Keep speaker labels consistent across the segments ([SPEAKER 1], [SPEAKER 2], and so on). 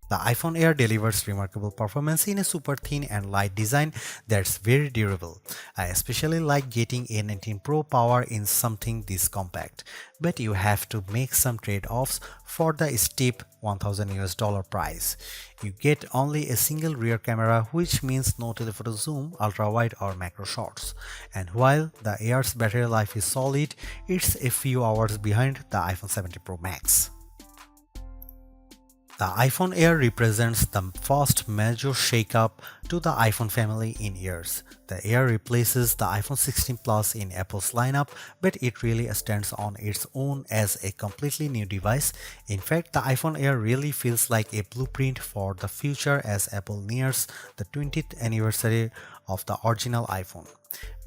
[SPEAKER 1] The iPhone Air delivers remarkable performance in a super thin and light design that's very durable. I especially like getting A19 Pro power in something this compact, but you have to make some trade-offs for the steep $1,000 price. You get only a single rear camera, which means no telephoto zoom, ultra-wide or macro shots. And while the Air's battery life is solid, it's a few hours behind the iPhone 17 Pro Max. The iPhone Air represents the first major shakeup to the iPhone family in years. The Air replaces the iPhone 16 Plus in Apple's lineup, but it really stands on its own as a completely new device. In fact, the iPhone Air really feels like a blueprint for the future as Apple nears the 20th anniversary of the original iPhone.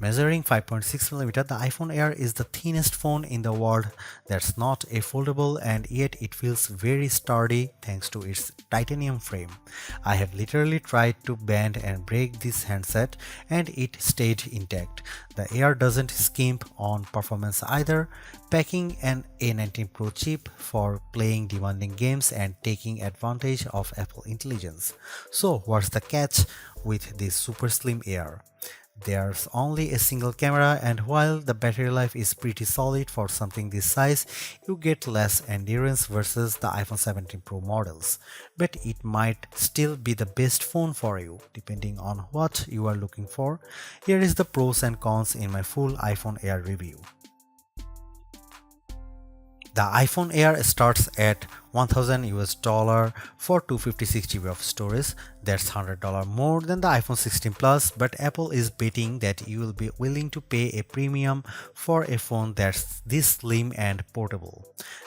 [SPEAKER 1] Measuring 5.6mm, the iPhone Air is the thinnest phone in the world that's not a foldable, and yet it feels very sturdy thanks to its titanium frame. I have literally tried to bend and break this handset and it stayed intact. The Air doesn't skimp on performance either, packing an A19 Pro chip for playing demanding games and taking advantage of Apple intelligence. So what's the catch with this super slim Air? There's only a single camera, and while the battery life is pretty solid for something this size, you get less endurance versus the iPhone 17 Pro models. But it might still be the best phone for you, depending on what you are looking for. Here is the pros and cons in my full iPhone Air review. The iPhone Air starts at $1,000 for 256 GB of storage. That's $100 more than the iPhone 16 Plus, but Apple is betting that you will be willing to pay a premium for a phone that's this slim and portable.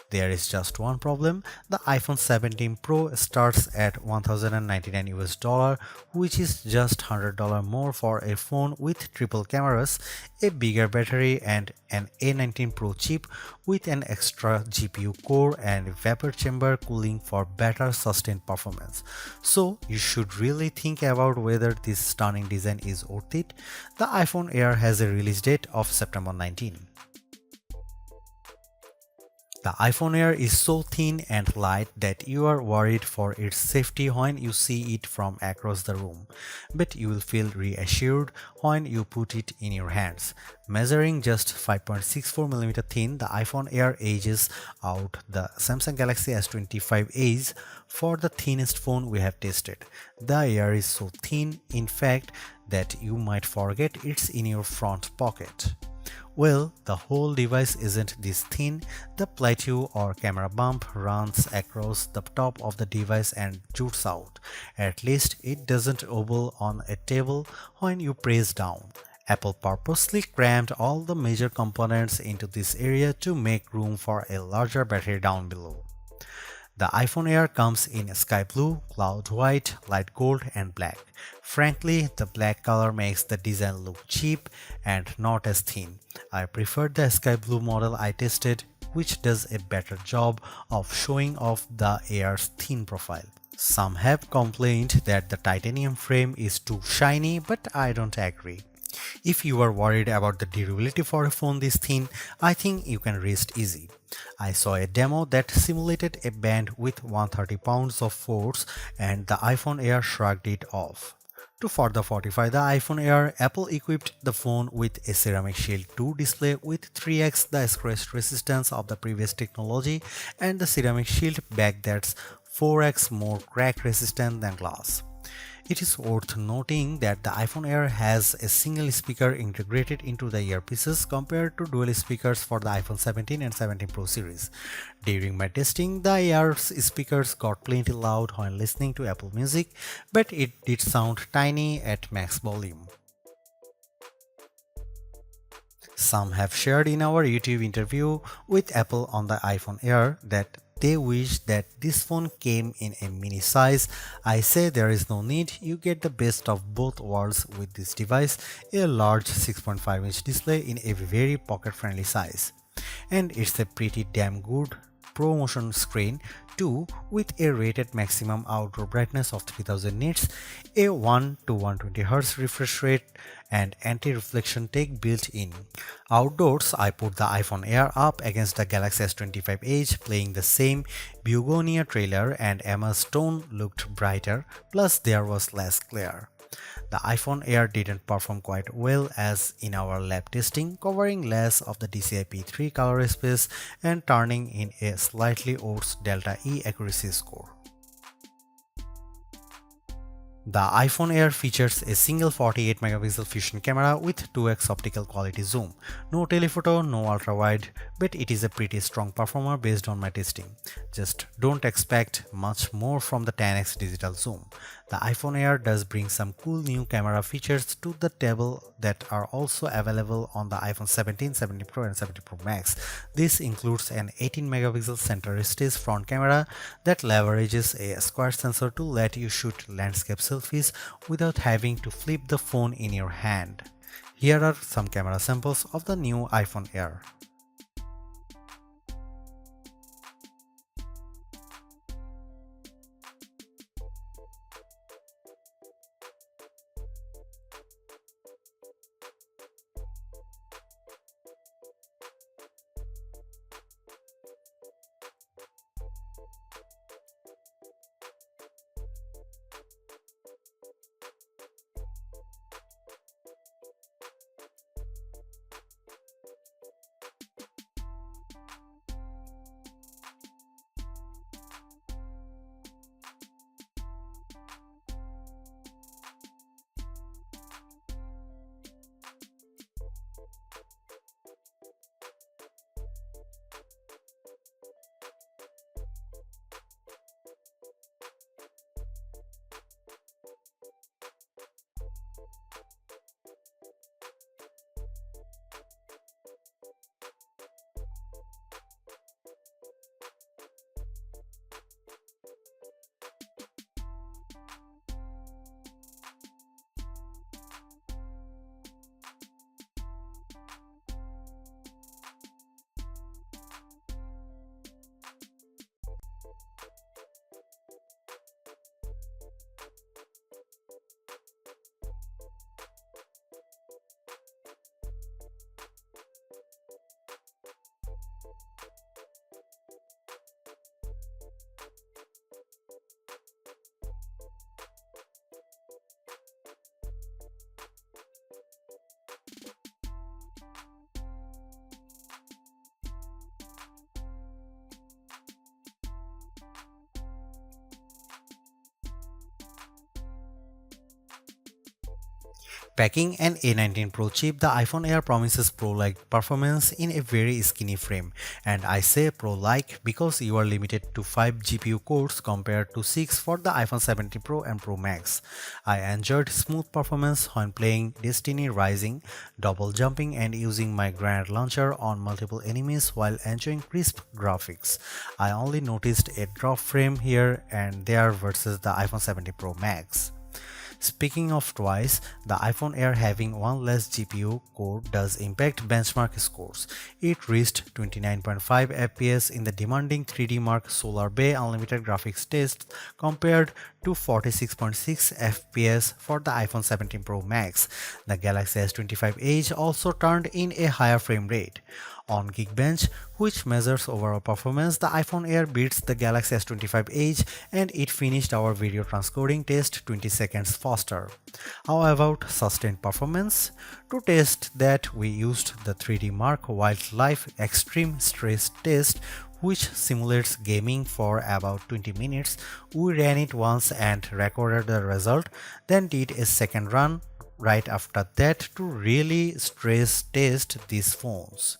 [SPEAKER 1] There is just one problem. The iPhone 17 Pro starts at $1,099, which is just $100 more for a phone with triple cameras, a bigger battery, and an A19 Pro chip with an extra GPU core and vapor chamber cooling for better sustained performance. So you should really think about whether this stunning design is worth it. The iPhone Air has a release date of September 19. The iPhone Air is so thin and light that you are worried for its safety when you see it from across the room, but you will feel reassured when you put it in your hands. Measuring just 5.64mm thin, the iPhone Air edges out the Samsung Galaxy S25 Edge for the thinnest phone we have tested. The Air is so thin, in fact, that you might forget it's in your front pocket. Well, the whole device isn't this thin. The plateau or camera bump runs across the top of the device and jutes out. At least it doesn't wobble on a table when you press down. Apple purposely crammed all the major components into this area to make room for a larger battery down below. The iPhone Air comes in sky blue, cloud white, light gold, and black. Frankly, the black color makes the design look cheap and not as thin. I prefer the sky blue model I tested, which does a better job of showing off the Air's thin profile. Some have complained that the titanium frame is too shiny, but I don't agree. If you are worried about the durability for a phone this thin, I think you can rest easy. I saw a demo that simulated a band with 130 pounds of force, and the iPhone Air shrugged it off. To further fortify the iPhone Air, Apple equipped the phone with a Ceramic Shield 2 display with 3x the scratch resistance of the previous technology and the Ceramic Shield back that's 4x more crack resistant than glass. It is worth noting that the iPhone Air has a single speaker integrated into the earpieces compared to dual speakers for the iPhone 17 and 17 Pro series. During my testing, the Air's speakers got plenty loud when listening to Apple Music, but it did sound tiny at max volume. Some have shared in our YouTube interview with Apple on the iPhone Air that they wish that this phone came in a mini size. I say there is no need, you get the best of both worlds with this device, a large 6.5-inch display in a very pocket-friendly size. And it's a pretty damn good ProMotion screen, 2 with a rated maximum outdoor brightness of 3000 nits, a 1 to 120Hz refresh rate, and anti-reflection tech built in. Outdoors, I put the iPhone Air up against the Galaxy S25 Edge, playing the same Begonia trailer, and Emma's tone looked brighter, plus there was less glare. The iPhone Air didn't perform quite well as in our lab testing, covering less of the DCI-P3 color space and turning in a slightly worse Delta E accuracy score. The iPhone Air features a single 48 megapixel fusion camera with 2x optical quality zoom. No telephoto, no ultra-wide, but it is a pretty strong performer based on my testing. Just don't expect much more from the 10x digital zoom. The iPhone Air does bring some cool new camera features to the table that are also available on the iPhone 17, 17 Pro and 17 Pro Max. This includes an 18 megapixel center stage front camera that leverages a square sensor to let you shoot landscape selfies without having to flip the phone in your hand. Here are some camera samples of the new iPhone Air. Packing an A19 Pro chip, the iPhone Air promises Pro-like performance in a very skinny frame, and I say Pro-like because you are limited to 5 GPU cores compared to 6 for the iPhone 17 Pro and Pro Max. I enjoyed smooth performance when playing Destiny Rising, double jumping and using my grenade launcher on multiple enemies while enjoying crisp graphics. I only noticed a drop frame here and there versus the iPhone 17 Pro Max. Speaking of twice, the iPhone Air having one less GPU core does impact benchmark scores. It reached 29.5 FPS in the demanding 3D Mark Solar Bay Unlimited graphics test compared to 46.6 FPS for the iPhone 17 Pro Max. The Galaxy S25 Edge also turned in a higher frame rate. On Geekbench, which measures overall performance, the iPhone Air beats the Galaxy S25 Edge and it finished our video transcoding test 20 seconds faster. How about sustained performance? To test that, we used the 3D Mark Wildlife Extreme Stress Test, which simulates gaming for about 20 minutes. We ran it once and recorded the result, then did a second run right after that to really stress test these phones.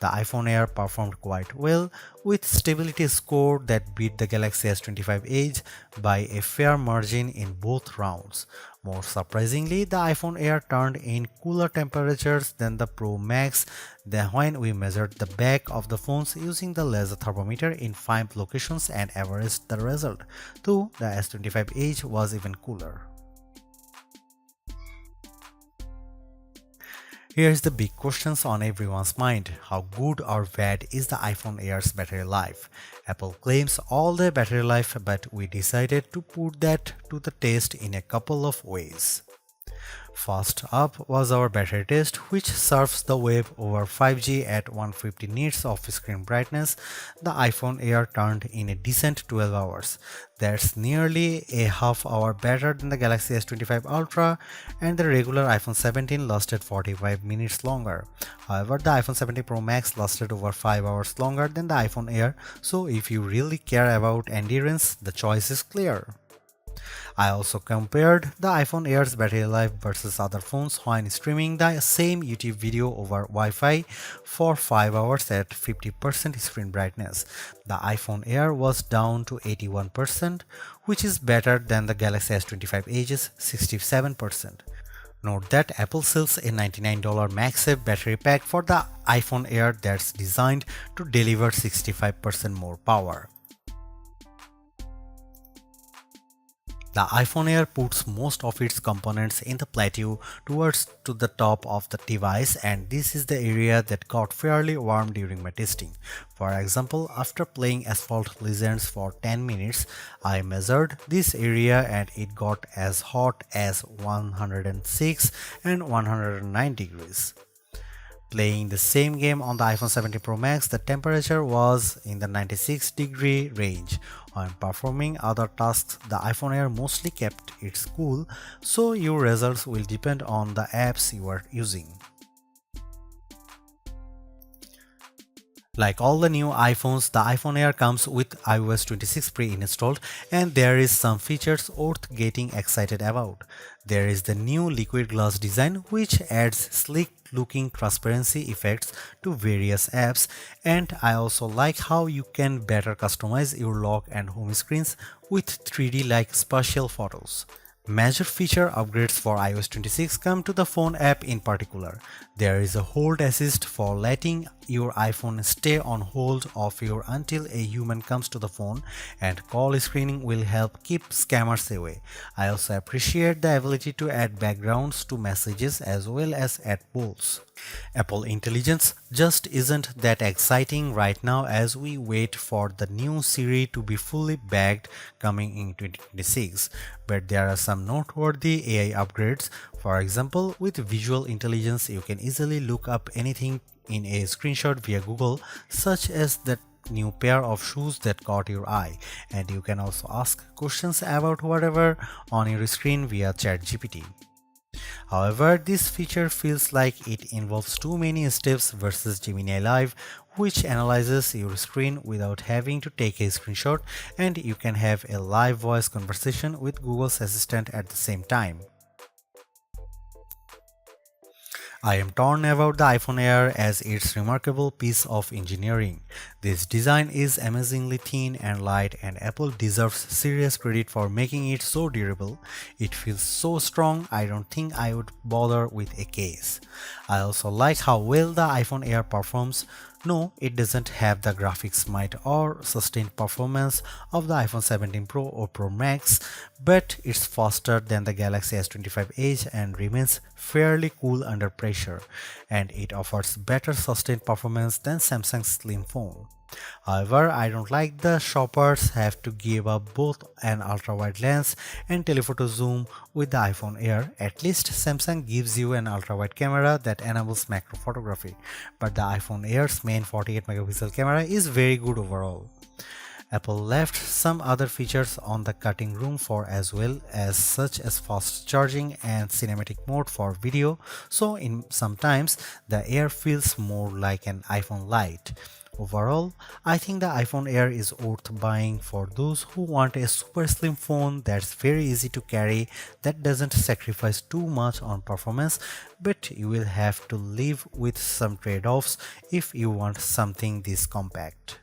[SPEAKER 1] The iPhone Air performed quite well, with stability score that beat the Galaxy S25 Edge by a fair margin in both rounds. More surprisingly, the iPhone Air turned in cooler temperatures than the Pro Max when we measured the back of the phones using the laser thermometer in 5 locations and averaged the result, though the S25 Edge was even cooler. Here's the big questions on everyone's mind. How good or bad is the iPhone Air's battery life? Apple claims all-day battery life, but we decided to put that to the test in a couple of ways. First up was our battery test, which surfs the web over 5G at 150 nits of screen brightness. The iPhone Air turned in a decent 12 hours. That's nearly a half hour better than the Galaxy S25 Ultra, and the regular iPhone 17 lasted 45 minutes longer. However, the iPhone 17 Pro Max lasted over 5 hours longer than the iPhone Air, so if you really care about endurance, the choice is clear. I also compared the iPhone Air's battery life versus other phones when streaming the same YouTube video over Wi-Fi for 5 hours at 50% screen brightness. The iPhone Air was down to 81%, which is better than the Galaxy S25 Edge's 67%. Note that Apple sells a $99 MagSafe Battery Pack for the iPhone Air that's designed to deliver 65% more power. The iPhone Air puts most of its components in the plateau towards to the top of the device, and this is the area that got fairly warm during my testing. For example, after playing Asphalt Legends for 10 minutes, I measured this area and it got as hot as 106 and 109 degrees. Playing the same game on the iPhone 17 Pro Max, the temperature was in the 96-degree range. When performing other tasks, the iPhone Air mostly kept it cool, so your results will depend on the apps you are using. Like all the new iPhones, the iPhone Air comes with iOS 26 pre-installed, and there is some features worth getting excited about. There is the new liquid glass design, which adds sleek looking transparency effects to various apps, and I also like how you can better customize your lock and home screens with 3D like spatial photos. Major feature upgrades for iOS 26 come to the phone app in particular. There is a hold assist for letting your iPhone stay on hold of you until a human comes to the phone, and call screening will help keep scammers away. I also appreciate the ability to add backgrounds to messages as well as add polls. Apple Intelligence just isn't that exciting right now as we wait for the new Siri to be fully bagged coming in 2026, but there are some noteworthy AI upgrades. For example, with visual intelligence, you can easily look up anything in a screenshot via Google, such as that new pair of shoes that caught your eye, and you can also ask questions about whatever on your screen via ChatGPT. However, this feature feels like it involves too many steps versus Gemini Live, which analyzes your screen without having to take a screenshot, and you can have a live voice conversation with Google's Assistant at the same time. I am torn about the iPhone Air as its remarkable piece of engineering. This design is amazingly thin and light, and Apple deserves serious credit for making it so durable. It feels so strong, I don't think I would bother with a case. I also like how well the iPhone Air performs. No, it doesn't have the graphics might or sustained performance of the iPhone 17 Pro or Pro Max, but it's faster than the Galaxy S25 Edge and remains fairly cool under pressure, and it offers better sustained performance than Samsung's slim phone. However, I don't like the shoppers have to give up both an ultra-wide lens and telephoto zoom with the iPhone Air. At least Samsung gives you an ultra-wide camera that enables macro photography, but the iPhone Air's main 48 megapixel camera is very good overall. Apple left some other features on the cutting room floor as well, as such as fast charging and cinematic mode for video, so in sometimes the Air feels more like an iPhone Lite. Overall, I think the iPhone Air is worth buying for those who want a super slim phone that's very easy to carry, that doesn't sacrifice too much on performance, but you will have to live with some trade-offs if you want something this compact.